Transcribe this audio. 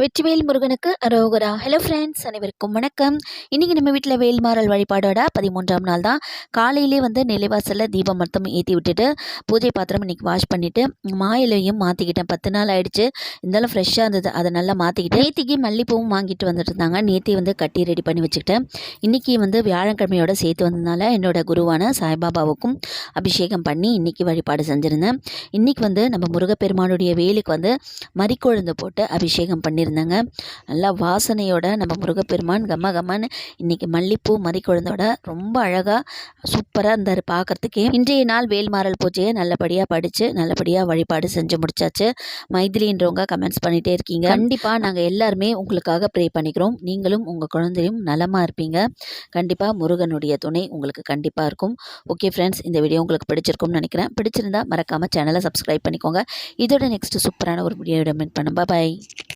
வெற்றிவேல் முருகனுக்கு அரோகரா. Hello friends, அனைவருக்கும் வணக்கம். இன்றைக்கி நம்ம வீட்டில் வேல்மாறல் வழிபாடோட 13ஆம் நாள் தான். காலையிலே நிலைவாசலில் தீபம் மட்டும் ஏற்றி விட்டுட்டு பூஜை பாத்திரம் இன்றைக்கி வாஷ் பண்ணிவிட்டு மாயிலையும் மாற்றிக்கிட்டேன். 10 நாள் ஆகிடுச்சு, இருந்தாலும் ஃப்ரெஷ்ஷாக இருந்தது, அதை நல்லா மாற்றிக்கிட்டு நேத்திக்கு மல்லிப்பூவும் வாங்கிட்டு வந்துட்டு இருந்தாங்க. நேத்தி கட்டி ரெடி பண்ணி வச்சுக்கிட்டேன். இன்றைக்கி வியாழக்கிழமையோட சேர்த்து வந்ததுனால என்னோட குருவான சாய்பாபாவுக்கும் அபிஷேகம் பண்ணி இன்றைக்கி வழிபாடு செஞ்சுருந்தேன். இன்றைக்கி நம்ம முருகப்பெருமானுடைய வேலுக்கு மறிக்கொழுந்து போட்டு அபிஷேகம் பண்ணியிருந்தேங்க. நல்லா வாசனையோட நம்ம முருகப்பெருமான் கம்ம கம்மன்னு இன்றைக்கி மல்லிப்பூ மறிக்கொழுந்தோட ரொம்ப அழகாக சூப்பராக இருந்தார் பார்க்குறதுக்கே. இன்றைய நாள் வேல்மாறல் பூஜையை நல்லபடியாக படித்து நல்லபடியாக வழிபாடு செஞ்சு முடிச்சாச்சு. மைதிலின்றவங்க கமெண்ட்ஸ் பண்ணிகிட்டே இருக்கீங்க. கண்டிப்பாக நாங்கள் எல்லாருமே உங்களுக்காக ப்ரே பண்ணிக்கிறோம். நீங்களும் உங்கள் குழந்தையும் நலமாக இருப்பீங்க. கண்டிப்பாக முருகனுடைய துணை உங்களுக்கு கண்டிப்பாக இருக்கும். ஓகே ஃப்ரெண்ட்ஸ், இந்த வீடியோ உங்களுக்கு பிடிச்சிருக்கும்னு நினைக்கிறேன். பிடிச்சிருந்தா மறக்காமல் சேனலை சப்ஸ்கிரைப் பண்ணிக்கோங்க. இதோட நெக்ஸ்ட் சூப்பரான ஒரு வீடியோ மீட் பண்ணும். பாய்.